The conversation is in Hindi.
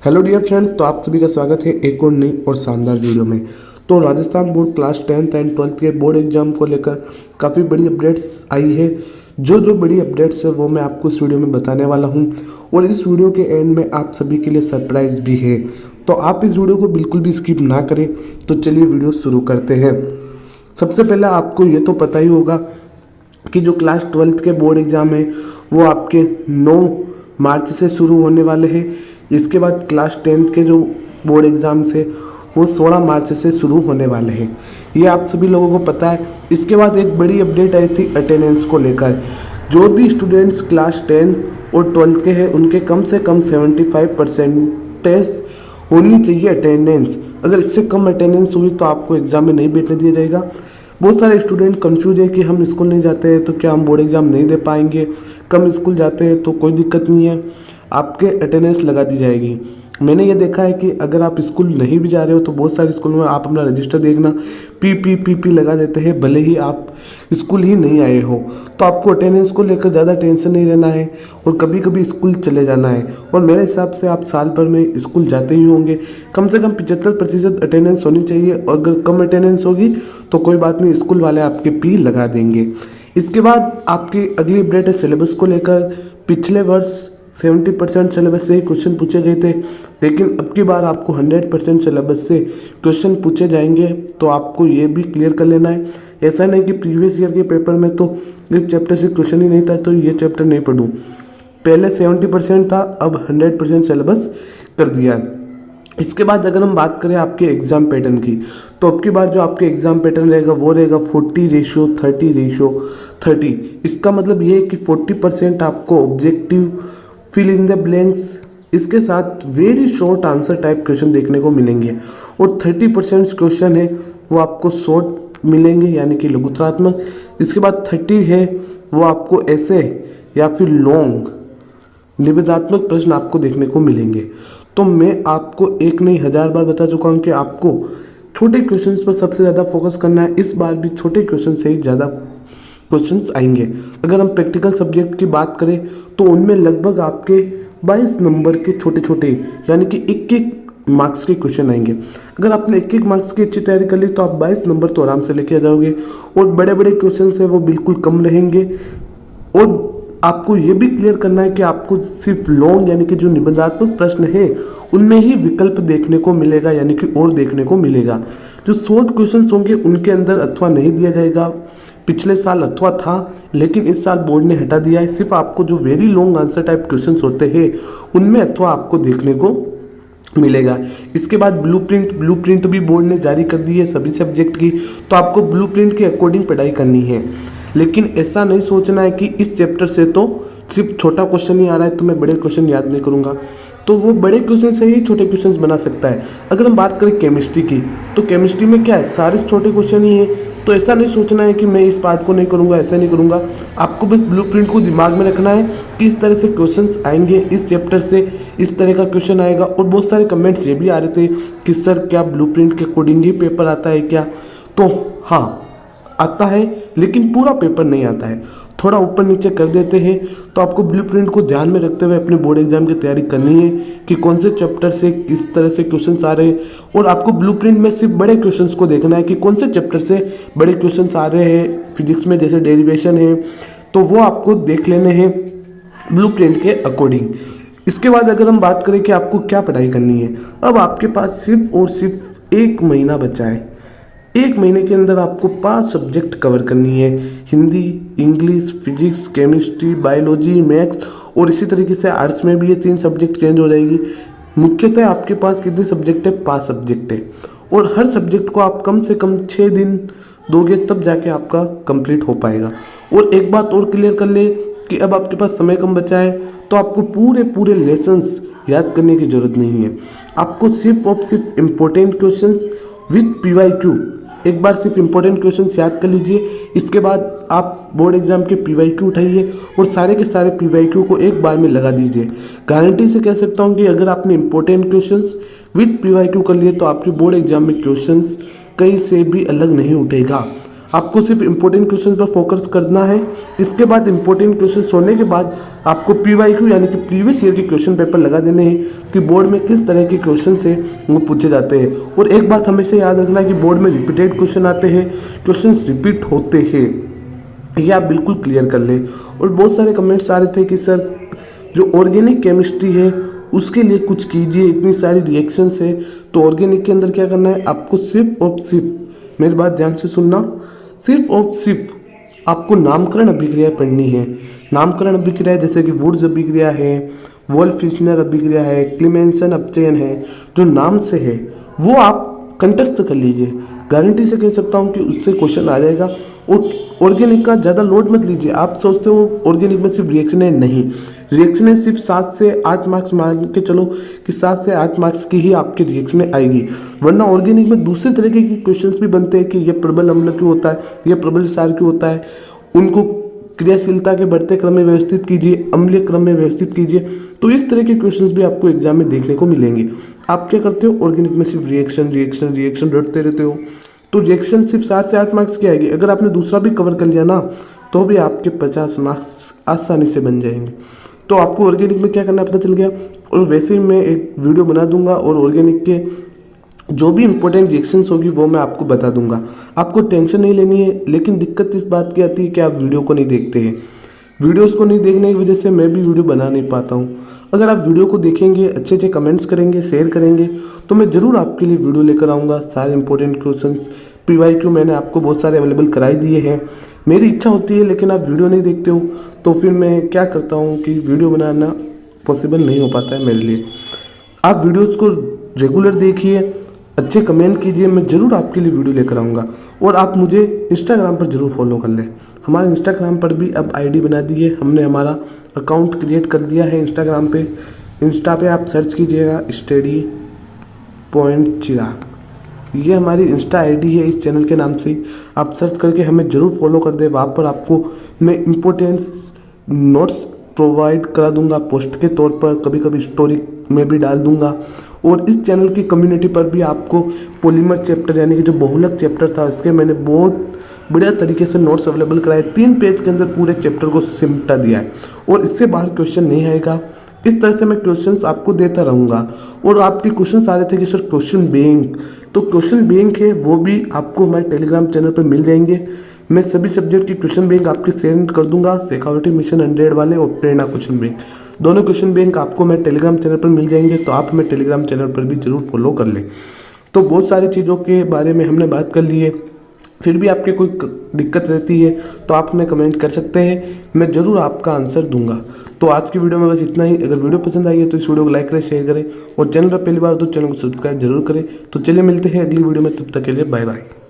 हेलो डियर फ्रेंड, तो आप सभी का स्वागत है एक और नई और शानदार वीडियो में। तो Rajasthan board class 10th and 12th के बोर्ड एग्जाम को लेकर काफ़ी बड़ी अपडेट्स आई है। जो बड़ी अपडेट्स है वो मैं आपको इस वीडियो में बताने वाला हूं, और इस वीडियो के एंड में आप सभी के लिए सरप्राइज भी है। तो आप इस वीडियो को बिल्कुल भी स्किप ना करें। तो चलिए वीडियो शुरू करते हैं। सबसे पहले आपको ये तो पता ही होगा कि जो क्लास 12th के बोर्ड एग्ज़ाम है वो आपके 9 मार्च से शुरू होने वाले हैं। इसके बाद क्लास 10th के जो बोर्ड एग्ज़ाम्स है वो 16 मार्च से शुरू होने वाले हैं। ये आप सभी लोगों को पता है। इसके बाद एक बड़ी अपडेट आई थी अटेंडेंस को लेकर। जो भी स्टूडेंट्स क्लास 10 और 12th के हैं उनके कम से कम 75% होनी चाहिए अटेंडेंस। अगर इससे कम अटेंडेंस हुई तो आपको एग्ज़ाम में नहीं बैठने दिया जाएगा। बहुत सारे स्टूडेंट कंफ्यूज है कि हम स्कूल नहीं जाते हैं तो क्या हम बोर्ड एग्ज़ाम नहीं दे पाएंगे, कम स्कूल जाते हैं तो कोई दिक्कत नहीं है, आपके अटेंडेंस लगा दी जाएगी। मैंने ये देखा है कि अगर आप स्कूल नहीं भी जा रहे हो तो बहुत सारे स्कूल में आप अपना रजिस्टर देखना पी लगा देते हैं, भले ही आप स्कूल ही नहीं आए हो। तो आपको अटेंडेंस को लेकर ज़्यादा टेंशन नहीं रहना है और कभी कभी स्कूल चले जाना है। और मेरे हिसाब से आप साल भर में स्कूल जाते ही होंगे। कम से कम 75% अटेंडेंस होनी चाहिए। अगर कम अटेंडेंस होगी तो कोई बात नहीं, स्कूल वाले आपके पी लगा देंगे। इसके बाद आपकी अगली अपडेट है सिलेबस को लेकर। पिछले वर्ष 70% सिलेबस से ही क्वेश्चन पूछे गए थे, लेकिन अब की बार आपको 100% सिलेबस से क्वेश्चन पूछे जाएंगे। तो आपको ये भी क्लियर कर लेना है। ऐसा नहीं कि प्रीवियस ईयर के पेपर में तो इस चैप्टर से क्वेश्चन ही नहीं था तो ये चैप्टर नहीं पढ़ूँ। पहले 70% था, अब 100% सिलेबस कर दिया है। इसके बाद अगर हम बात करें आपके एग्ज़ाम पैटर्न की, तो अब की बार जो आपके एग्ज़ाम पैटर्न रहेगा वो रहेगा 40:30:30। इसका मतलब ये है कि 40% आपको objective, fill in the blanks, इसके साथ very short answer type question देखने को मिलेंगे, और 30% क्वेश्चन है वो आपको शॉर्ट मिलेंगे यानी कि लघुत्रात्मक। इसके बाद 30 है वो आपको ऐसे या फिर लॉन्ग निबंधात्मक प्रश्न आपको देखने को मिलेंगे। तो मैं आपको एक नहीं 1000 बार बता चुका हूँ कि आपको छोटे क्वेश्चंस पर सबसे ज़्यादा फोकस करना है। इस बार भी छोटे क्वेश्चन से ही ज़्यादा क्वेश्चंस आएंगे। अगर हम प्रैक्टिकल सब्जेक्ट की बात करें तो उनमें लगभग आपके 22 नंबर के छोटे छोटे यानी कि 1-1 मार्क्स के क्वेश्चन आएंगे। अगर आपने 1-1 मार्क्स की अच्छी तैयारी कर ली तो आप 22 नंबर तो आराम से लेके आ जाओगे। और बड़े बड़े क्वेश्चन है वो बिल्कुल कम रहेंगे। और आपको ये भी क्लियर करना है कि आपको सिर्फ लॉन्ग यानी कि जो निबंधात्मक प्रश्न है उनमें ही विकल्प देखने को मिलेगा, यानी कि और देखने को मिलेगा। जो शॉर्ट क्वेश्चंस होंगे उनके अंदर अथवा नहीं दिया जाएगा। पिछले साल अथवा था, लेकिन इस साल बोर्ड ने हटा दिया है। सिर्फ आपको जो very long answer type questions होते हैं उनमें अथवा आपको देखने को मिलेगा। इसके बाद ब्लूप्रिंट भी बोर्ड ने जारी कर दी है सभी सब्जेक्ट की। तो आपको ब्लूप्रिंट के अकॉर्डिंग पढ़ाई करनी है, लेकिन ऐसा नहीं सोचना है कि इस चैप्टर से तो सिर्फ छोटा क्वेश्चन ही आ रहा है तो मैं बड़े क्वेश्चन याद नहीं करूँगा। तो वो बड़े क्वेश्चन से ही छोटे क्वेश्चंस बना सकता है। अगर हम बात करें केमिस्ट्री की, तो केमिस्ट्री में क्या है, सारे छोटे क्वेश्चन ही हैं। तो ऐसा नहीं सोचना है कि मैं इस पार्ट को नहीं करूँगा, ऐसा नहीं करूँगा। आपको बस ब्लूप्रिंट को दिमाग में रखना है कि इस तरह से क्वेश्चंस आएंगे, इस चैप्टर से इस तरह का क्वेश्चन आएगा। और बहुत सारे कमेंट्स ये भी आ रहे थे कि सर क्या ब्लूप्रिंट के अकॉर्डिंग ही पेपर आता है क्या? तो हाँ, आता है, लेकिन पूरा पेपर नहीं आता है, थोड़ा ऊपर नीचे कर देते हैं। तो आपको ब्लूप्रिंट को ध्यान में रखते हुए अपने बोर्ड एग्जाम की तैयारी करनी है कि कौन से चैप्टर से किस तरह से क्वेश्चंस आ रहे हैं। और आपको ब्लूप्रिंट में सिर्फ बड़े क्वेश्चंस को देखना है कि कौन से चैप्टर से बड़े क्वेश्चंस आ रहे हैं। फिजिक्स में जैसे डेरिवेशन है तो वो आपको देख लेने हैं ब्लूप्रिंट के अकॉर्डिंग। इसके बाद अगर हम बात करें कि आपको क्या पढ़ाई करनी है, अब आपके पास सिर्फ और सिर्फ 1 महीना बचा है। 1 महीने के अंदर आपको 5 सब्जेक्ट कवर करनी है। Hindi, English, physics, chemistry, biology, maths, और इसी तरीके से आर्ट्स में भी ये 3 सब्जेक्ट चेंज हो जाएगी। मुख्यतः आपके पास कितने सब्जेक्ट है? 5 सब्जेक्ट है। और हर सब्जेक्ट को आप कम से कम 6 दिन दोगे तब जाके आपका कंप्लीट हो पाएगा। और एक बात और क्लियर कर ले कि अब आपके पास समय कम बचा है तो आपको पूरे लेसन्स याद करने की ज़रूरत नहीं है। आपको सिर्फ और सिर्फ इम्पोर्टेंट क्वेश्चंस विथ PYQ, एक बार सिर्फ इंपॉर्टेंट क्वेश्चंस याद कर लीजिए। इसके बाद आप बोर्ड एग्जाम के PYQ उठाइए और सारे के सारे PYQ को एक बार में लगा दीजिए। गारंटी से कह सकता हूँ कि अगर आपने इंपॉर्टेंट क्वेश्चंस विथ PYQ कर लिए तो आपके बोर्ड एग्जाम में क्वेश्चंस कहीं से भी अलग नहीं उठेगा। आपको सिर्फ इम्पोर्टेंट क्वेश्चन पर फोकस करना है। इसके बाद इम्पोर्टेंट क्वेश्चन होने के बाद आपको PYQ यानी कि प्रीवियस ईयर के क्वेश्चन पेपर लगा देने हैं कि बोर्ड में किस तरह के क्वेश्चन से वो पूछे जाते हैं। और एक बात हमेशा याद रखना है कि बोर्ड में रिपीटेड क्वेश्चन आते हैं, क्वेश्चन रिपीट होते हैं, ये आप बिल्कुल क्लियर कर लें। और बहुत सारे कमेंट्स आ रहे थे कि सर जो ऑर्गेनिक केमिस्ट्री है उसके लिए कुछ कीजिए, इतनी सारी रिएक्शंस है। तो ऑर्गेनिक के अंदर क्या करना है, आपको सिर्फ और सिर्फ, मेरी बात ध्यान से सुनना, सिर्फ और सिर्फ आपको नामकरण अभिक्रिया पढ़नी है। नामकरण अभिक्रिया जैसे कि वुड्स अभिक्रिया है, वोल्फ-फिश्नर अभिक्रिया है, क्लीमेंसन अपचयन है, जो नाम से है वो आप कंठस्थ कर लीजिए। गारंटी से कह सकता हूँ कि उससे क्वेश्चन आ जाएगा। और ऑर्गेनिक का ज़्यादा लोड मत लीजिए। आप सोचते हो ऑर्गेनिक में सिर्फ रिएक्शन है, नहीं, रिएक्शन है सिर्फ 7 से 8 मार्क्स मान के चलो कि 7 से 8 मार्क्स की ही आपकी रिएक्शन आएगी। वरना ऑर्गेनिक में दूसरे तरीके के क्वेश्चंस भी बनते हैं कि ये प्रबल अम्ल क्यों होता है, ये प्रबल क्षार क्यों होता है, उनको क्रियाशीलता के बढ़ते क्रम में व्यवस्थित कीजिए, अम्लीय क्रम में व्यवस्थित कीजिए। तो इस तरह के क्वेश्चंस भी आपको एग्जाम में देखने को मिलेंगे। आप क्या करते हो, ऑर्गेनिक में सिर्फ रिएक्शन रिएक्शन रिएक्शन रटते रहते हो, तो रिएक्शन सिर्फ 7 से 8 मार्क्स की आएगी। अगर आपने दूसरा भी कवर कर लिया ना तो भी आपके 50 मार्क्स आसानी से बन जाएंगे। तो आपको ऑर्गेनिक में क्या करना है पता चल गया। और वैसे ही मैं एक वीडियो बना दूंगा और ऑर्गेनिक के जो भी इंपॉर्टेंट रिएक्शंस होगी वो मैं आपको बता दूंगा। आपको टेंशन नहीं लेनी है। लेकिन दिक्कत इस बात की आती है कि आप वीडियो को नहीं देखते हैं। वीडियोस को नहीं देखने की वजह से मैं भी वीडियो बना नहीं पाता हूँ। अगर आप वीडियो को देखेंगे, अच्छे अच्छे कमेंट्स करेंगे, शेयर करेंगे, तो मैं ज़रूर आपके लिए वीडियो लेकर आऊँगा। सारे इंपॉर्टेंट क्वेश्चंस PYQ मैंने आपको बहुत सारे अवेलेबल कराई दिए हैं। मेरी इच्छा होती है लेकिन आप वीडियो नहीं देखते हो, तो फिर मैं क्या करता हूँ कि वीडियो बनाना पॉसिबल नहीं हो पाता है मेरे लिए। आप वीडियोज़ को रेगुलर देखिए, अच्छे कमेंट कीजिए, मैं ज़रूर आपके लिए वीडियो लेकर आऊँगा। और आप मुझे इंस्टाग्राम पर ज़रूर फॉलो कर लें। हमारे इंस्टाग्राम पर भी अब ID बना दी है हमने, हमारा अकाउंट क्रिएट कर दिया है इंस्टाग्राम पे। इंस्टा पे आप सर्च कीजिएगा study.चिराग, ये हमारी इंस्टा ID है। इस चैनल के नाम से आप सर्च करके हमें ज़रूर फॉलो कर दें। वहाँ पर आपको मैं इम्पोर्टेंट्स नोट्स प्रोवाइड करा दूंगा पोस्ट के तौर पर, कभी कभी स्टोरी में भी डाल दूंगा। और इस चैनल की कम्युनिटी पर भी आपको पॉलीमर चैप्टर यानी कि जो बहुलक चैप्टर था इसके मैंने बहुत बढ़िया तरीके से नोट्स अवेलेबल कराए। 3 पेज के अंदर पूरे चैप्टर को सिमटा दिया है और इससे बाहर क्वेश्चन नहीं आएगा। इस तरह से मैं क्वेश्चंस आपको देता रहूँगा। और आपके क्वेश्चंस आ रहे थे कि सर क्वेश्चन बैंक, तो क्वेश्चन बैंक है वो भी आपको हमारे टेलीग्राम चैनल पर मिल जाएंगे। मैं सभी सब्जेक्ट की क्वेश्चन बैंक आपके सेंड कर दूंगा, शेखावटी मिशन 100 वाले और प्रेरणा क्वेश्चन बैंक, दोनों क्वेश्चन बैंक आपको मैं टेलीग्राम चैनल पर मिल जाएंगे। तो आप हमें टेलीग्राम चैनल पर भी जरूर फॉलो कर लें। तो बहुत सारी चीज़ों के बारे में हमने बात कर ली है। फिर भी आपके कोई दिक्कत रहती है तो आप हमें कमेंट कर सकते हैं, मैं ज़रूर आपका आंसर दूंगा। तो आज की वीडियो में बस इतना ही। अगर वीडियो पसंद आई है तो इस वीडियो को लाइक करें, शेयर करें और चैनल पर पहली बार तो चैनल को सब्सक्राइब जरूर करें। तो चलिए मिलते हैं अगली वीडियो में, तब तक के लिए बाय बाय।